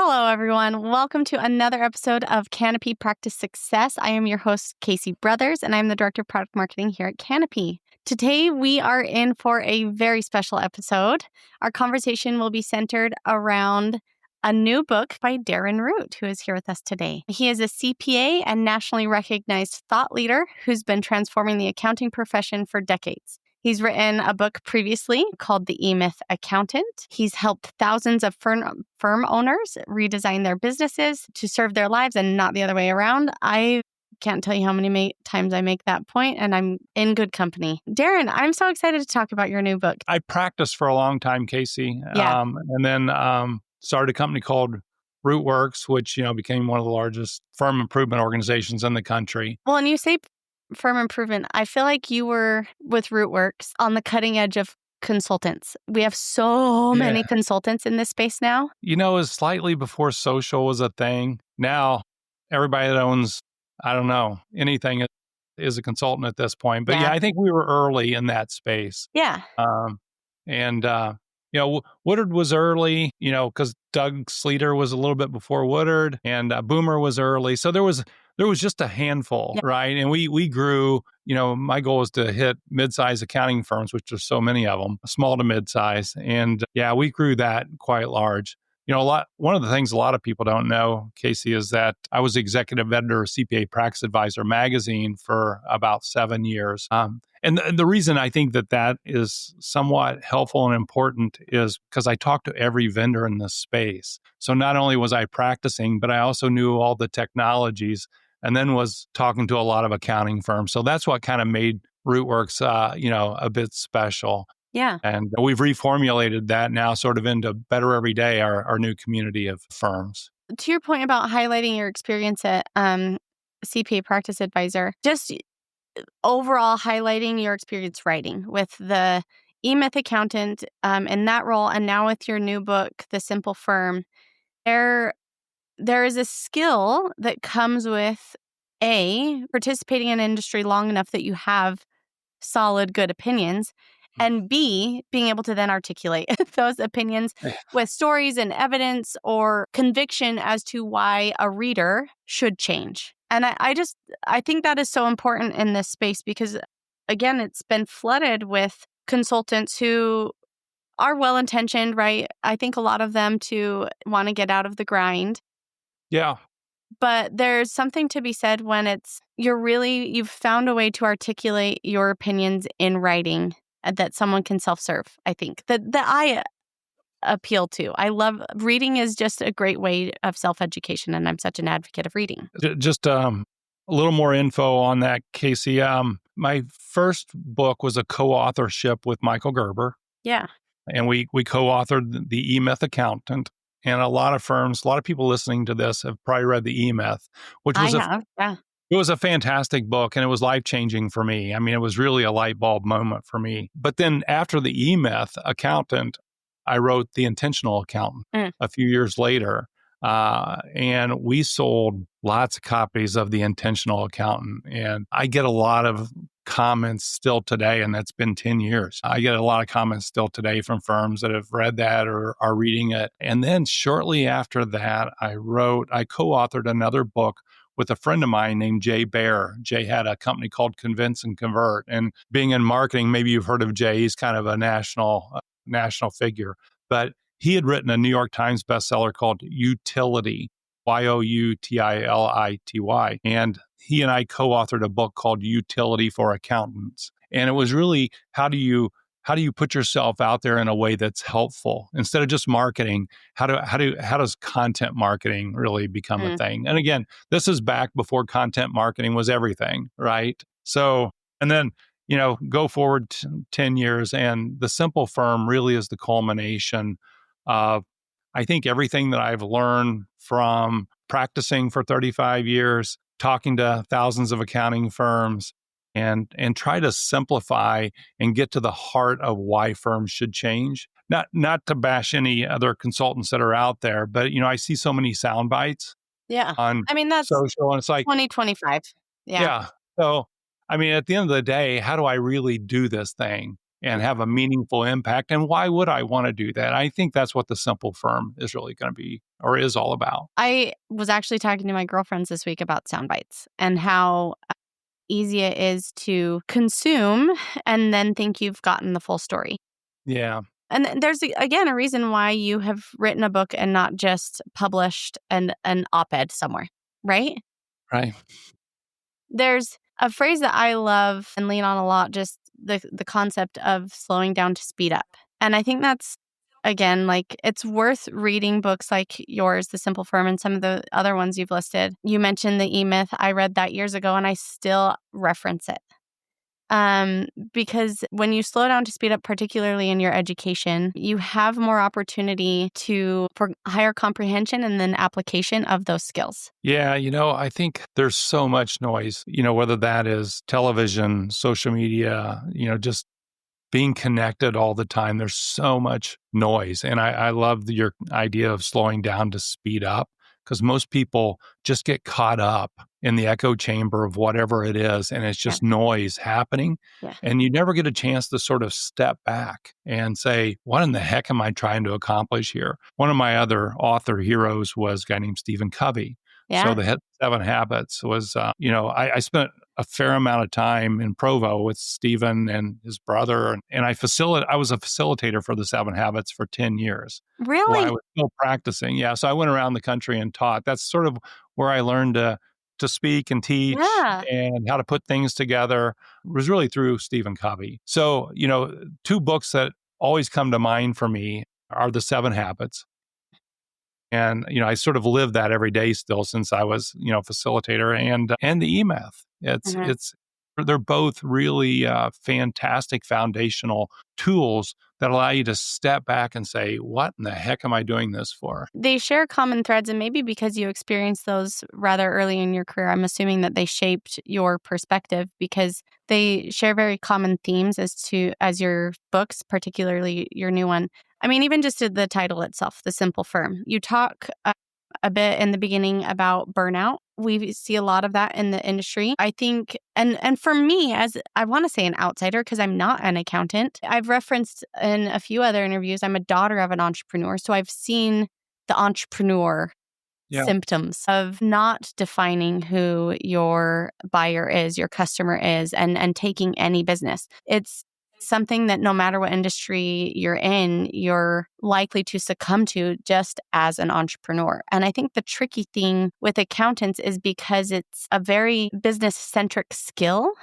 Hello, everyone. Welcome to another episode of Canopy Practice Success. I am your host, Casey Brothers, and I'm the Director of Product Marketing here at Canopy. Today, we are in for a very special episode. Our conversation will be centered around a new book by Darren Root, who is here with us today. He is a CPA and nationally recognized thought leader who's been transforming the accounting profession for decades. He's written a book previously called The E-Myth Accountant. He's helped thousands of firm owners redesign their businesses to serve their lives and not the other way around. I can't tell you how many times I make that point, and I'm in good company. Darren, I'm so excited to talk about your new book. I practiced for a long time, Casey. Yeah. And then started a company called Rootworks, which, became one of the largest firm improvement organizations in the country. Well, and you say firm improvement. I feel like you were with Rootworks on the cutting edge of consultants. We have so many consultants in this space now. It was slightly before social was a thing. Now, everybody that owns, anything is a consultant at this point. But I think we were early in that space. Yeah. Woodard was early, because Doug Sleater was a little bit before Woodard, and Boomer was early. So there was just a handful, right? And we grew. My goal was to hit mid-size accounting firms, which there's so many of them, small to mid-size, and we grew that quite large. One of the things a lot of people don't know, Casey, is that I was executive editor of CPA Practice Advisor magazine for about 7 years. And the reason I think that is somewhat helpful and important is because I talked to every vendor in this space. So not only was I practicing, but I also knew all the technologies and then was talking to a lot of accounting firms. So that's what kind of made Rootworks, a bit special. Yeah. And we've reformulated that now sort of into Better Everyday, our new community of firms. To your point about highlighting your experience at CPA Practice Advisor, just overall highlighting your experience writing with the E-Myth Accountant in that role, and now with your new book, The Simple Firm, there is a skill that comes with participating in an industry long enough that you have solid, good opinions, and B, being able to then articulate those opinions with stories and evidence or conviction as to why a reader should change. And I think that is so important in this space because, again, it's been flooded with consultants who are well-intentioned, right? I think a lot of them to want to get out of the grind. Yeah. But there's something to be said when you've found a way to articulate your opinions in writing that someone can self-serve, I think. That I appeal to. I love reading is just a great way of self-education, and I'm such an advocate of reading. Just a little more info on that, Casey. My first book was a co-authorship with Michael Gerber. Yeah. And we co-authored the E-Myth Accountant. And a lot of people listening to this have probably read the E-Myth, which was It was a fantastic book, and it was life-changing for me. I mean, it was really a light bulb moment for me. But then after the E-Myth Accountant, I wrote The Intentional Accountant a few years later. And we sold lots of copies of The Intentional Accountant. And I get a lot of comments still today, and that's been 10 years. I get a lot of comments still today from firms that have read that or are reading it. And then shortly after that, I co-authored another book with a friend of mine named Jay Baer. Jay had a company called Convince and Convert. And being in marketing, maybe you've heard of Jay. He's kind of a national figure. But he had written a New York Times bestseller called Utility, Youtility. And he and I co-authored a book called Utility for Accountants. And it was really, how do you put yourself out there in a way that's helpful instead of just marketing? How does content marketing really become a thing? And again, this is back before content marketing was everything, right? So, and then, go forward 10 years, and The Simple Firm really is the culmination of, I think, everything that I've learned from practicing for 35 years, talking to thousands of accounting firms, and try to simplify and get to the heart of why firms should change. Not to bash any other consultants that are out there, but I see so many sound bites. Yeah. On that's social, and it's like 2025. Yeah. So, at the end of the day, how do I really do this thing and have a meaningful impact? And why would I want to do that? I think that's what The Simple Firm is really going to be or is all about. I was actually talking to my girlfriends this week about sound bites and how easy it is to consume and then think you've gotten the full story. Yeah. And there's, again, a reason why you have written a book and not just published an op-ed somewhere, right? Right. There's a phrase that I love and lean on a lot, just the concept of slowing down to speed up. And I think that's, again, like, it's worth reading books like yours, The Simple Firm, and some of the other ones you've listed. You mentioned the E-Myth. I read that years ago and I still reference it. Because when you slow down to speed up, particularly in your education, you have more opportunity for higher comprehension and then application of those skills. Yeah, I think there's so much noise, whether that is television, social media, just being connected all the time. There's so much noise. And I love your idea of slowing down to speed up, because most people just get caught up in the echo chamber of whatever it is. And it's just noise happening. Yeah. And you never get a chance to sort of step back and say, what in the heck am I trying to accomplish here? One of my other author heroes was a guy named Stephen Covey. Yeah. So the 7 Habits was, I spent a fair amount of time in Provo with Stephen and his brother. And I was a facilitator for the 7 Habits for 10 years. Really? While I was still practicing. Yeah. So I went around the country and taught. That's sort of where I learned to speak and teach and how to put things together. It was really through Stephen Covey. So, 2 books that always come to mind for me are the 7 Habits. And, I sort of live that every day still since I was, facilitator, and the E-Myth. They're both really fantastic foundational tools that allow you to step back and say, what in the heck am I doing this for? They share common threads, and maybe because you experienced those rather early in your career, I'm assuming that they shaped your perspective, because they share very common themes as your books, particularly your new one. I mean, even just the title itself, The Simple Firm. You talk a bit in the beginning about burnout. We see a lot of that in the industry. I think, and for me, as I want to say an outsider, because I'm not an accountant, I've referenced in a few other interviews, I'm a daughter of an entrepreneur. So I've seen the entrepreneur symptoms of not defining who your buyer is, your customer is, and taking any business. It's something that no matter what industry you're in, you're likely to succumb to just as an entrepreneur. And I think the tricky thing with accountants is because it's a very business-centric skill,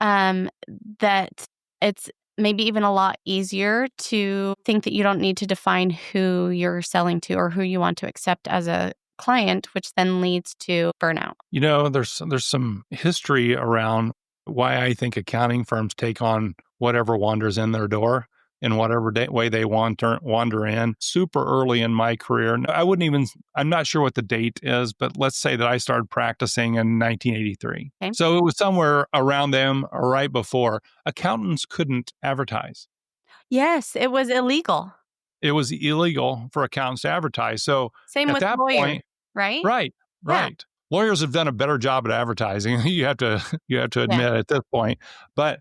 that it's maybe even a lot easier to think that you don't need to define who you're selling to or who you want to accept as a client, which then leads to burnout. There's some history around why I think accounting firms take on whatever wanders in their door in whatever way they wander in. Super early in my career, I'm not sure what the date is, but let's say that I started practicing in 1983. Okay. So it was somewhere around them or right before. Accountants couldn't advertise. Yes, it was illegal. It was illegal for accountants to advertise. So same at with that lawyers, point, right? Right. Yeah. Lawyers have done a better job at advertising. You have to admit at this point. But,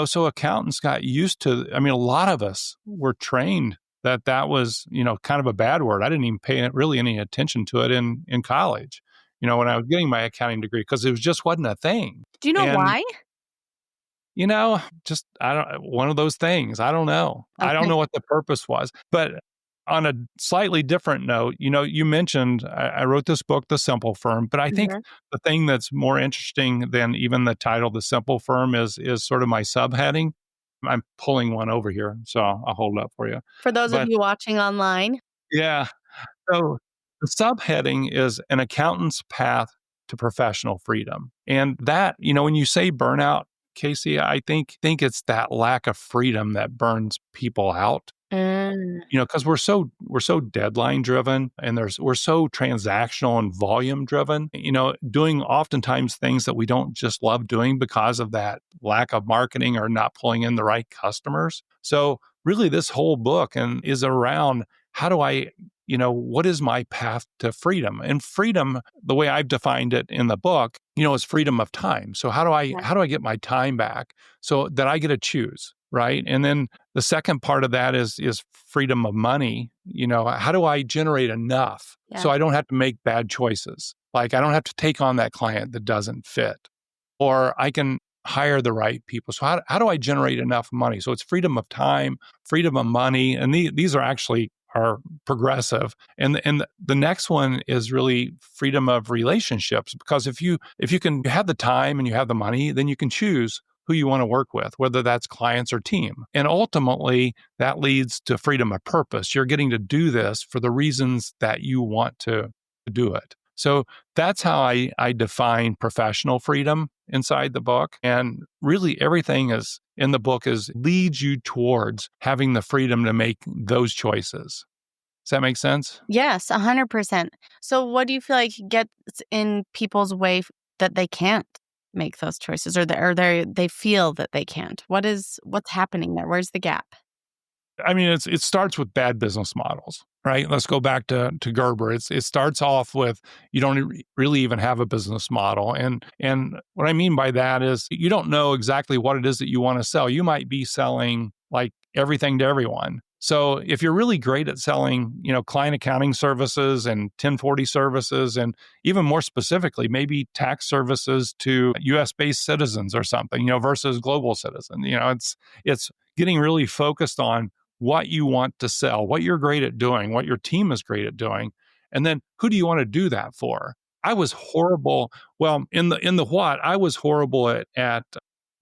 so accountants got used to, a lot of us were trained that was, kind of a bad word. I didn't even pay really any attention to it in college, when I was getting my accounting degree, because it just wasn't a thing. Do you know why? Just, one of those things. I don't know. Okay. I don't know what the purpose was. But on a slightly different note, you mentioned I wrote this book, The Simple Firm, but I think the thing that's more interesting than even the title, The Simple Firm, is sort of my subheading. I'm pulling one over here, so I'll hold it up for you. For those of you watching online. Yeah. So the subheading is An Accountant's Path to Professional Freedom. And that, when you say burnout, Casey, I think it's that lack of freedom that burns people out. Because we're so deadline driven, and we're so transactional and volume driven, doing oftentimes things that we don't just love doing because of that lack of marketing or not pulling in the right customers. So really this whole book is around how do I, what is my path to freedom? And freedom, the way I've defined it in the book, is freedom of time. So how do I get my time back so that I get to choose? right? And then the second part of that is freedom of money. How do I generate enough so I don't have to make bad choices? Like I don't have to take on that client that doesn't fit, or I can hire the right people. So how do I generate enough money? So it's freedom of time, freedom of money, and these are actually are progressive. And the next one is really freedom of relationships, because if you can have the time and you have the money, then you can choose who you want to work with, whether that's clients or team. And ultimately, that leads to freedom of purpose. You're getting to do this for the reasons that you want to do it. So that's how I define professional freedom inside the book. And really everything is in the book leads you towards having the freedom to make those choices. Does that make sense? Yes, 100%. So what do you feel like gets in people's way that they can't make those choices, or they feel that they can't? What's happening there? Where's the gap? I mean, it starts with bad business models, right? Let's go back to Gerber. It starts off with you don't really even have a business model, and what I mean by that is you don't know exactly what it is that you want to sell. You might be selling like everything to everyone. So if you're really great at selling, client accounting services and 1040 services, and even more specifically, maybe tax services to U.S.-based citizens or something, versus global citizen, it's getting really focused on what you want to sell, what you're great at doing, what your team is great at doing, and then who do you want to do that for? I was horrible. Well, in the what, I was horrible at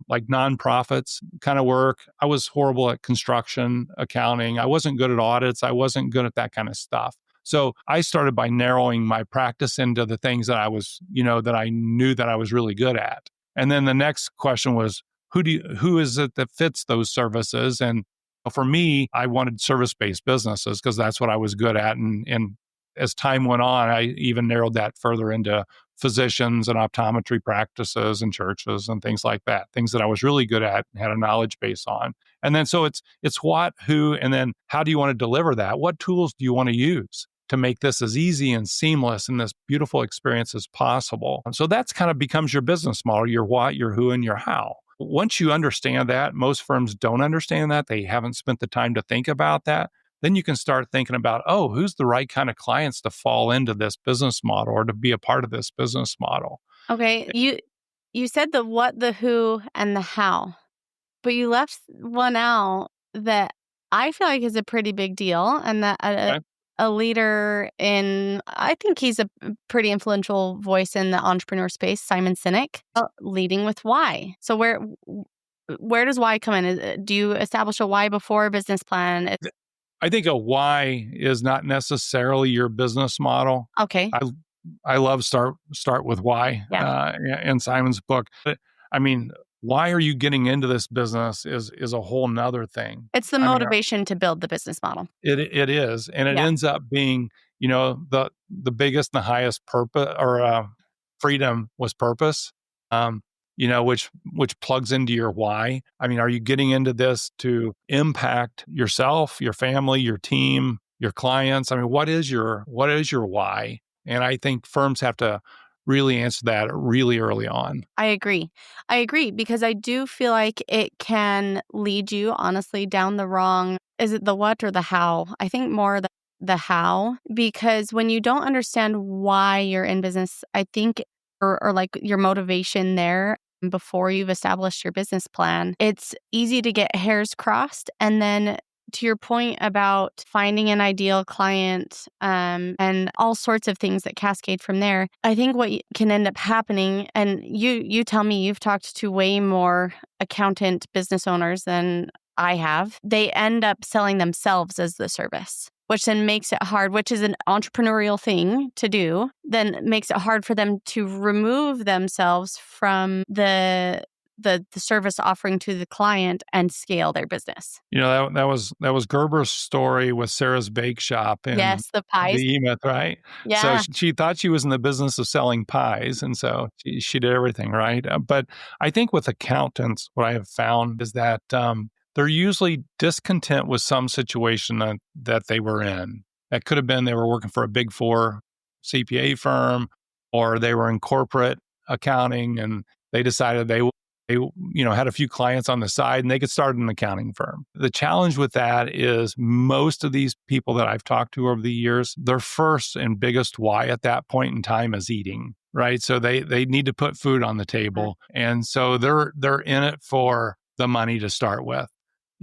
like nonprofits kind of work. I was horrible at construction, accounting. I wasn't good at audits. I wasn't good at that kind of stuff. So I started by narrowing my practice into the things that I was, that I knew that I was really good at. And then the next question was, who is it that fits those services? And for me, I wanted service-based businesses because that's what I was good at. And as time went on, I even narrowed that further into physicians and optometry practices and churches and things like that, things that I was really good at and had a knowledge base on. And then so it's what, who, and then how do you want to deliver that? What tools do you want to use to make this as easy and seamless and this beautiful experience as possible? And so that's kind of becomes your business model, your what, your who, and your how. Once you understand that, most firms don't understand that. They haven't spent the time to think about that. Then you can start thinking about, who's the right kind of clients to fall into this business model or to be a part of this business model. Okay, you said the what, the who, and the how, but you left one out that I feel like is a pretty big deal, and that a leader I think he's a pretty influential voice in the entrepreneur space, Simon Sinek, leading with why. So where does why come in? Do you establish a why before a business plan? I think a why is not necessarily your business model. Okay. I love start with why in Simon's book. But, I mean, why are you getting into this business is a whole nother thing. It's the motivation to build the business model. It is. And it ends up being, the biggest and the highest purpose or freedom was purpose. Which plugs into your why. I mean, are you getting into this to impact yourself, your family, your team, your clients? I mean, what is your why? And I think firms have to really answer that really early on. I agree because I do feel like it can lead you honestly down the wrong. Is it the what or the how? I think more the how, because when you don't understand why you're in business, I think or like your motivation there before you've established your business plan, it's easy to get hairs crossed. And then to your point about finding an ideal client and all sorts of things that cascade from there, I think what can end up happening, and you tell me, you've talked to way more accountant business owners than I have, they end up selling themselves as the service, which then makes it hard, which is an entrepreneurial thing to do, then makes it hard for them to remove themselves from the service offering to the client and scale their business. That was Gerber's story with Sarah's Bake Shop and the pies. The E-Myth, right? Yeah. So she thought she was in the business of selling pies, and so she did everything right. But I think with accountants, what I have found is that they're usually discontent with some situation that they were in. That could have been they were working for a Big Four CPA firm, or they were in corporate accounting and they decided they They, had a few clients on the side and they could start an accounting firm. The challenge with that is most of these people that I've talked to over the years, their first and biggest why at that point in time is eating, right? So they need to put food on the table. And so they're in it for the money to start with.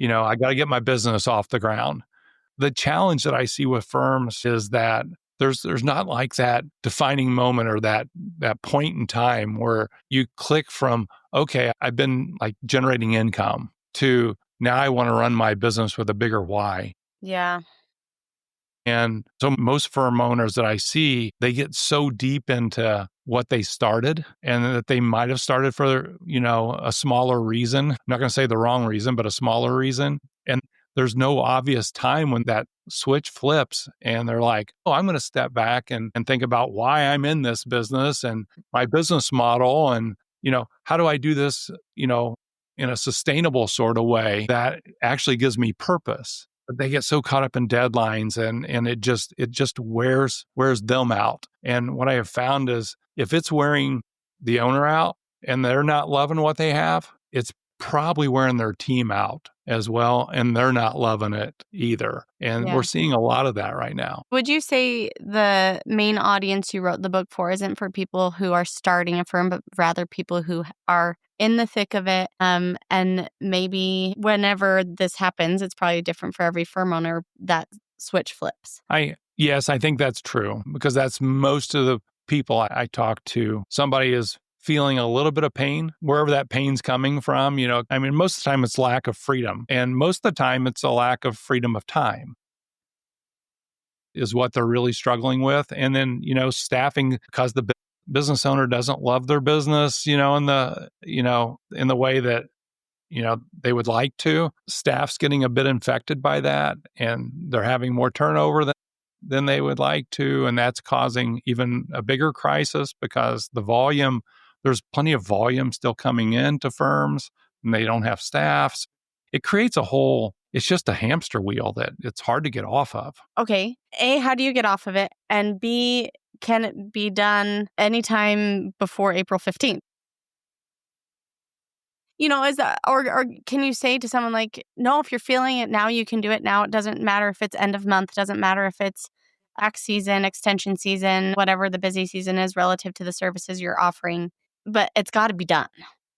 I got to get my business off the ground. The challenge that I see with firms is that there's not like that defining moment or that point in time where you click from, okay, I've been like generating income to now I want to run my business with a bigger why. Yeah. And so most firm owners that I see, they get so deep into what they started and that they might have started for, a smaller reason. I'm not going to say the wrong reason, but a smaller reason. And there's no obvious time when that switch flips and they're like, oh, I'm going to step back and think about why I'm in this business and my business model. And, how do I do this, in a sustainable sort of way that actually gives me purpose? But they get so caught up in deadlines and it just wears them out. And what I have found is if it's wearing the owner out and they're not loving what they have, it's probably wearing their team out as well. And they're not loving it either. And we're seeing a lot of that right now. Would you say the main audience you wrote the book for isn't for people who are starting a firm, but rather people who are in the thick of it? And maybe whenever this happens, it's probably different for every firm owner, that switch flips. Yes, I think that's true because that's most of the people I talk to. Somebody is feeling a little bit of pain, wherever that pain's coming from. Most of the time it's lack of freedom. And most of the time it's a lack of freedom of time is what they're really struggling with. And then, staffing because the business owner doesn't love their business, in the way that, they would like to. Staff's getting a bit infected by that and they're having more turnover than they would like to. And that's causing even a bigger crisis because there's plenty of volume still coming into firms and they don't have staffs. It creates it's just a hamster wheel that it's hard to get off of. Okay. A, how do you get off of it? And B, can it be done anytime before April 15th? Is that, or can you say to someone like, no, if you're feeling it now, you can do it now. It doesn't matter if it's end of month. It doesn't matter if it's X season, extension season, whatever the busy season is relative to the services you're offering. But it's got to be done.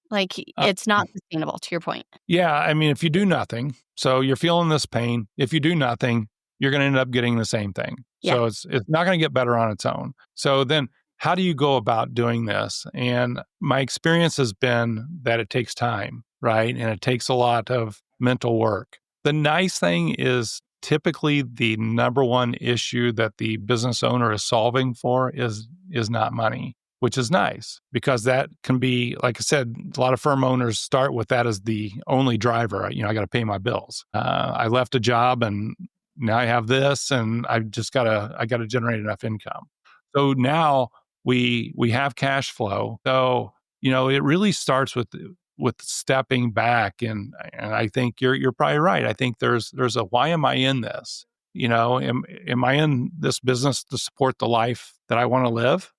Like, it's not sustainable, to your point. Yeah. If you do nothing, so you're feeling this pain. If you do nothing, you're going to end up getting the same thing. Yeah. So it's not going to get better on its own. So then how do you go about doing this? And my experience has been that it takes time, right? And it takes a lot of mental work. The nice thing is typically the number one issue that the business owner is solving for is not money, which is nice because that can be, like I said, a lot of firm owners start with that as the only driver. I got to pay my bills. I left a job and now I have this and I got to generate enough income. So now we have cash flow. So, it really starts with stepping back. And I think you're probably right. I think there's a, why am I in this? Am I in this business to support the life that I want to live?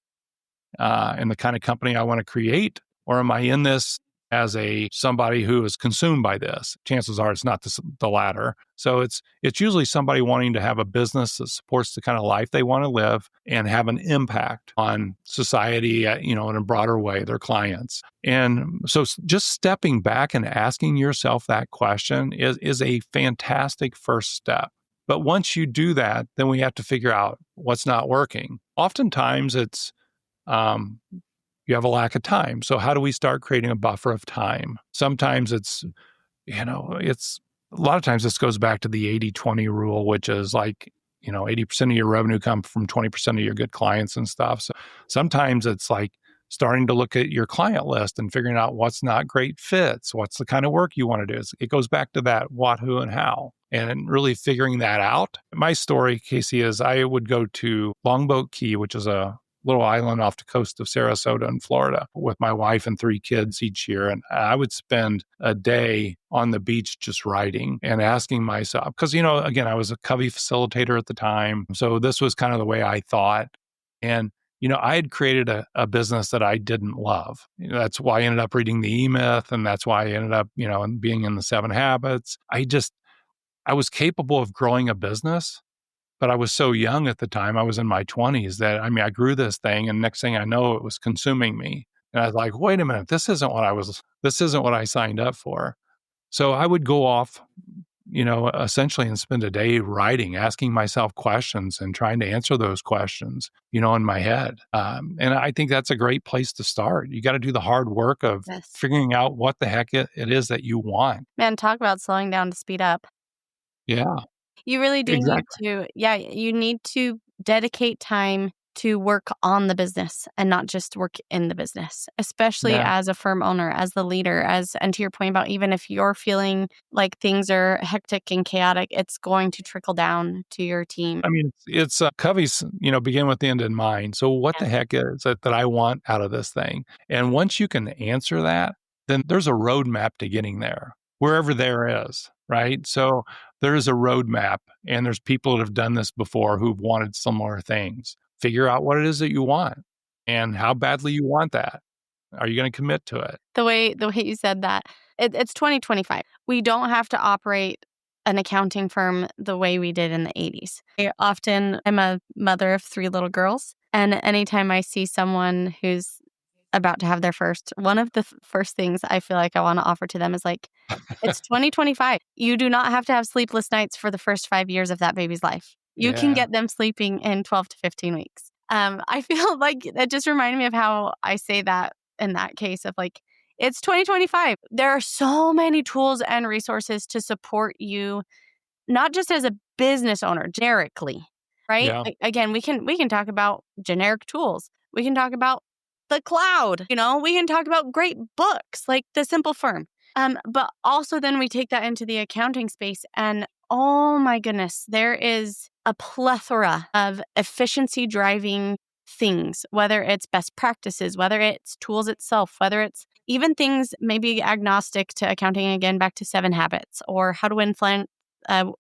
And the kind of company I want to create? Or am I in this as somebody who is consumed by this? Chances are it's not the latter. So it's usually somebody wanting to have a business that supports the kind of life they want to live and have an impact on society, in a broader way, their clients. And so just stepping back and asking yourself that question is a fantastic first step. But once you do that, then we have to figure out what's not working. Oftentimes it's you have a lack of time. So how do we start creating a buffer of time? Sometimes it's a lot of times this goes back to the 80-20 rule, which is like, 80% of your revenue comes from 20% of your good clients and stuff. So sometimes it's like starting to look at your client list and figuring out what's not great fits, what's the kind of work you want to do. It goes back to that what, who, and how, and really figuring that out. My story, Casey, is I would go to Longboat Key, which is a little island off the coast of Sarasota in Florida with my wife and 3 kids each year. And I would spend a day on the beach just writing and asking myself, because, again, I was a Covey facilitator at the time. So this was kind of the way I thought. And, I had created a business that I didn't love. That's why I ended up reading the E-Myth, and that's why I ended up, being in the 7 Habits. I was capable of growing a business, but I was so young at the time. I was in my 20s that, I grew this thing, and next thing I know, it was consuming me. And I was like, wait a minute, this isn't what I signed up for. So I would go off, essentially and spend a day writing, asking myself questions and trying to answer those questions, in my head. And I think that's a great place to start. You got to do the hard work of figuring out what the heck it is that you want. Man, talk about slowing down to speed up. Yeah. You really do need to, you need to dedicate time to work on the business and not just work in the business, especially as a firm owner, as the leader, and to your point about even if you're feeling like things are hectic and chaotic, it's going to trickle down to your team. It's Covey's, begin with the end in mind. So what the heck is it that I want out of this thing? And once you can answer that, then there's a roadmap to getting there, wherever there is, right? So there is a roadmap, and there's people that have done this before who've wanted similar things. Figure out what it is that you want and how badly you want that. Are you going to commit to it? The way you said that, it's 2025. We don't have to operate an accounting firm the way we did in the 80s. I'm a mother of 3 little girls, and anytime I see someone who's about to have their first, one of the first things I feel like I want to offer to them is like, it's 2025. You do not have to have sleepless nights for the first 5 years of that baby's life. You can get them sleeping in 12 to 15 weeks. I feel like that just reminded me of how I say that in that case of like, it's 2025. There are so many tools and resources to support you, not just as a business owner, generically, right? Yeah. Again, we can talk about generic tools. We can talk about the cloud, we can talk about great books like The Simple Firm. But also then we take that into the accounting space, and oh my goodness, there is a plethora of efficiency driving things, whether it's best practices, whether it's tools itself, whether it's even things maybe agnostic to accounting, again, back to 7 Habits or how to influence, oh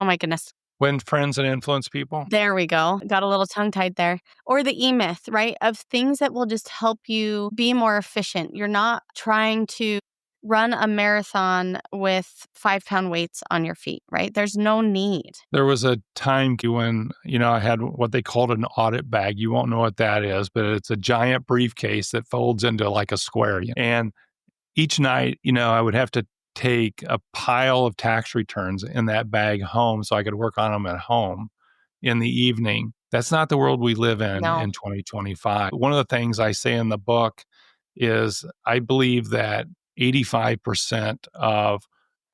my goodness. Win friends and influence people. There we go. Got a little tongue-tied there. Or the E-Myth, right? Of things that will just help you be more efficient. You're not trying to run a marathon with 5-pound weights on your feet, right? There's no need. There was a time when, I had what they called an audit bag. You won't know what that is, but it's a giant briefcase that folds into like a square. And each night, I would have to take a pile of tax returns in that bag home so I could work on them at home in the evening. That's not the world we live in 2025. One of the things I say in the book is I believe that 85% of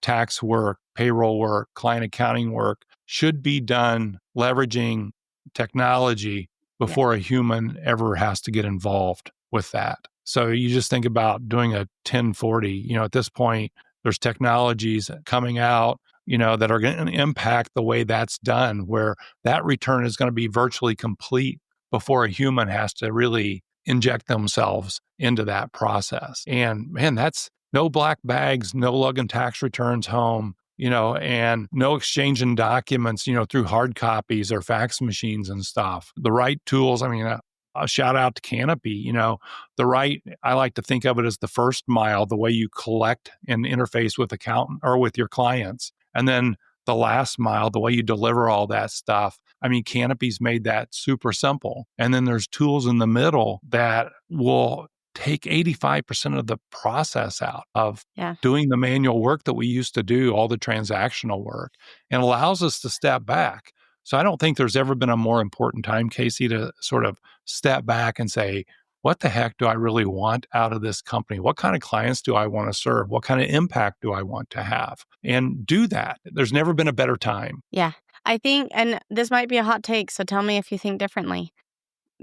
tax work, payroll work, client accounting work should be done leveraging technology before a human ever has to get involved with that. So you just think about doing a 1040, at this point, there's technologies coming out, that are going to impact the way that's done, where that return is going to be virtually complete before a human has to really inject themselves into that process. And man, that's no black bags, no lugging tax returns home, and no exchanging documents, through hard copies or fax machines and stuff. The right tools, a shout out to Canopy, I like to think of it as the first mile, the way you collect and interface with accountant or with your clients. And then the last mile, the way you deliver all that stuff. Canopy's made that super simple. And then there's tools in the middle that will take 85% of the process out of doing the manual work that we used to do, all the transactional work, and allows us to step back. So I don't think there's ever been a more important time, Casey, to sort of step back and say, what the heck do I really want out of this company? What kind of clients do I want to serve? What kind of impact do I want to have? And do that. There's never been a better time. Yeah. I think, and this might be a hot take, so tell me if you think differently,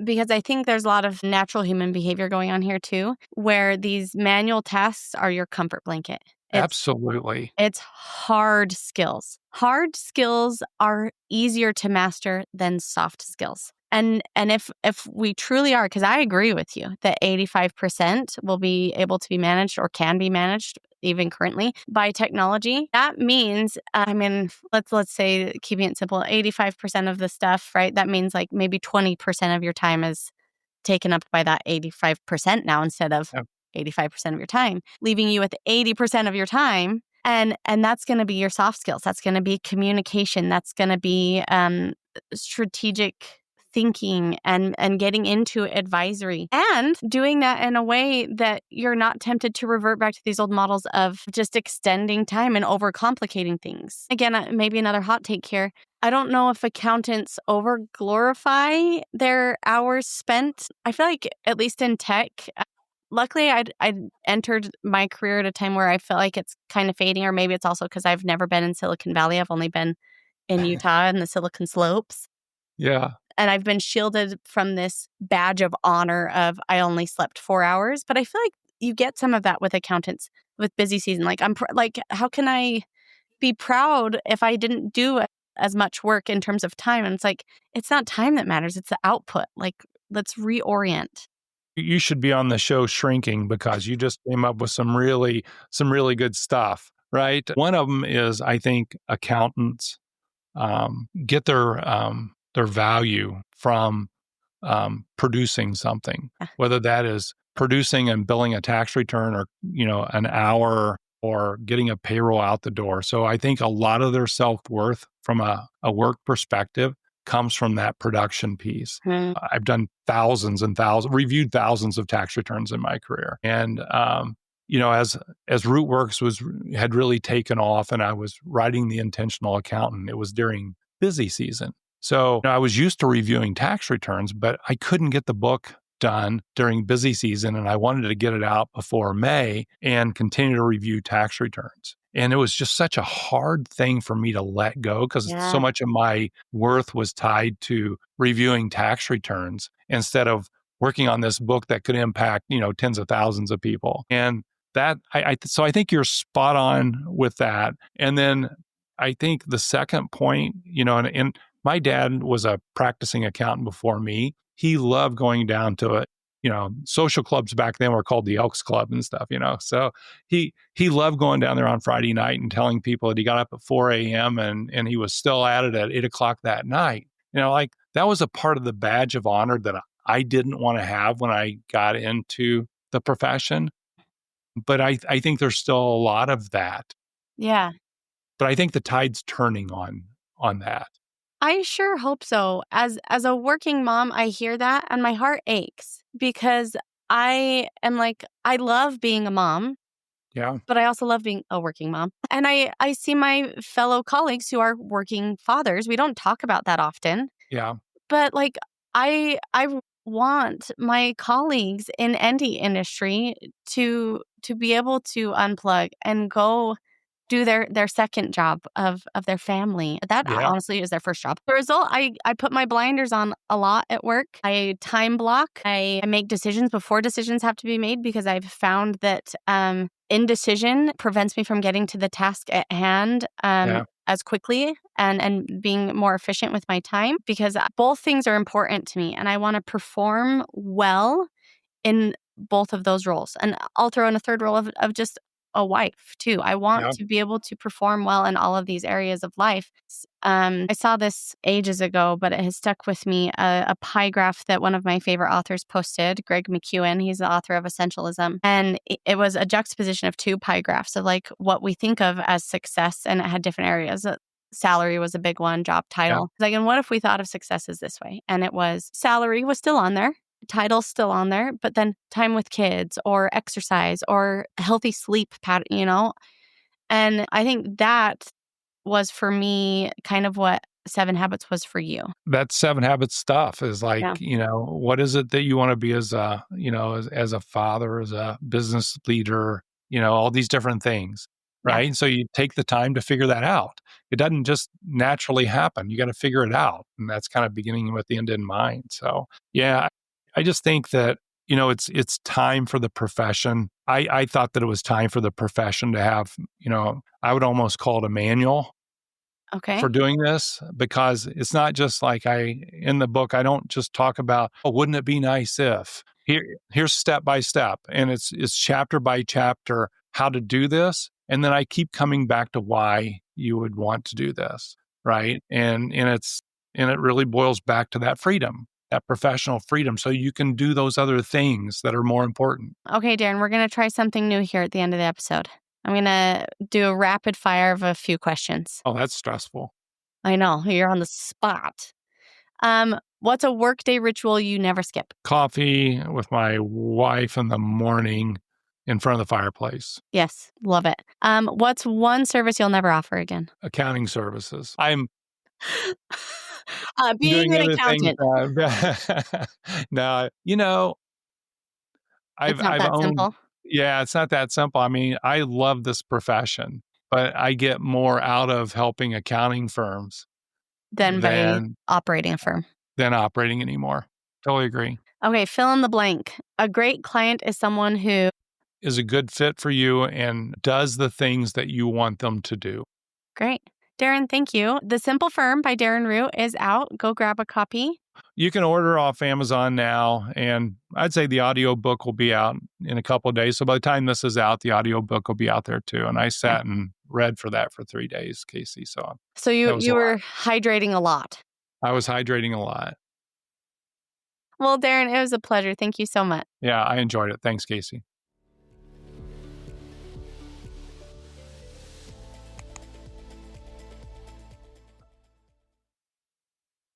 because I think there's a lot of natural human behavior going on here too, where these manual tasks are your comfort blanket. Absolutely. It's hard skills. Hard skills are easier to master than soft skills. And if we truly are, because I agree with you that 85% will be able to be managed or can be managed even currently by technology. That means, let's say, keeping it simple, 85% of the stuff, right? That means like maybe 20% of your time is taken up by that 85% now instead of 85% of your time, leaving you with 80% of your time. And that's going to be your soft skills. That's going to be communication. That's going to be strategic thinking and getting into advisory, and doing that in a way that you're not tempted to revert back to these old models of just extending time and overcomplicating things. Again, maybe another hot take here. I don't know if accountants over glorify their hours spent. I feel like, at least in tech, luckily I'd entered my career at a time where I feel like it's kind of fading, or maybe it's also because I've never been in Silicon Valley. I've only been in Utah and the Silicon Slopes. Yeah. And I've been shielded from this badge of honor of I only slept 4 hours. But I feel like you get some of that with accountants with busy season. Like, how can I be proud if I didn't do as much work in terms of time? And it's like, it's not time that matters. It's the output. Like, let's reorient. You should be on the show Shrinking, because you just came up with some really good stuff, right? One of them is, I think accountants get their value from producing something, whether that is producing and billing a tax return, or an hour, or getting a payroll out the door. So I think a lot of their self-worth from a work perspective comes from that production piece. I've done reviewed thousands of tax returns in my career. And as Rootworks had really taken off, and I was writing The Intentional Accountant, it was during busy season. So I was used to reviewing tax returns, but I couldn't get the book done during busy season, and I wanted to get it out before May and continue to review tax returns. And it was just such a hard thing for me to let go, because so much of my worth was tied to reviewing tax returns instead of working on this book that could impact, tens of thousands of people. And that, so I think you're spot on with that. And then I think the second point, and my dad was a practicing accountant before me. He loved going down to social clubs back then were called the Elks Club and stuff, So he loved going down there on Friday night and telling people that he got up at 4 a.m. and he was still at it at 8 o'clock that night. Like that was a part of the badge of honor that I didn't want to have when I got into the profession. But I think there's still a lot of that. Yeah. But I think the tide's turning on that. I sure hope so. As a working mom, I hear that and my heart aches, because I am like, I love being a mom. Yeah. But I also love being a working mom. And I see my fellow colleagues who are working fathers. We don't talk about that often. Yeah. But like, I want my colleagues in any industry to be able to unplug and go do their second job of their family. That honestly is their first job. The result, I put my blinders on a lot at work. I time block. I make decisions before decisions have to be made, because I've found that indecision prevents me from getting to the task at hand as quickly and being more efficient with my time, because both things are important to me and I want to perform well in both of those roles. And I'll throw in a third role of just a wife too. I want to be able to perform well in all of these areas of life. I saw this ages ago, but it has stuck with me, a pie graph that one of my favorite authors posted, Greg McEwen. He's the author of Essentialism. And it was a juxtaposition of two pie graphs of like what we think of as success, and it had different areas. Salary was a big one, job title. Like, and what if we thought of success as this way? And it was, salary was still on there, title still on there, but then time with kids or exercise or healthy sleep pattern, And I think that was for me kind of what 7 Habits was for you. That 7 Habits stuff is like, what is it that you want to be as a, as a father, as a business leader, all these different things, right? Yeah. So you take the time to figure that out. It doesn't just naturally happen. You got to figure it out. And that's kind of beginning with the end in mind. So yeah, I just think that, it's time for the profession. I thought that it was time for the profession to have, I would almost call it a manual Okay. for doing this, because it's not just like in the book, I don't just talk about, oh, wouldn't it be nice if here's step by step, and it's chapter by chapter how to do this. And then I keep coming back to why you would want to do this. Right. And it really boils back to that freedom, that professional freedom. So you can do those other things that are more important. Okay, Darren, we're going to try something new here at the end of the episode. I'm going to do a rapid fire of a few questions. Oh, that's stressful. I know. You're on the spot. What's a workday ritual you never skip? Coffee with my wife in the morning in front of the fireplace. Yes, love it. What's one service you'll never offer again? Accounting services. I'm being an accountant. No, It's not I've that owned. simple. Yeah, it's not that simple. I mean, I love this profession, but I get more out of helping accounting firms Than by operating a firm. Than operating anymore. Totally agree. Okay, fill in the blank. A great client is someone who is a good fit for you and does the things that you want them to do. Great. Darren, thank you. The Simple Firm by Darren Root is out. Go grab a copy. You can order off Amazon now, and I'd say the audiobook will be out in a couple of days. So by the time this is out, the audiobook will be out there too. And I sat and read for 3 days, Casey. So you were hydrating a lot. I was hydrating a lot. Well, Darren, it was a pleasure. Thank you so much. Yeah, I enjoyed it. Thanks, Casey.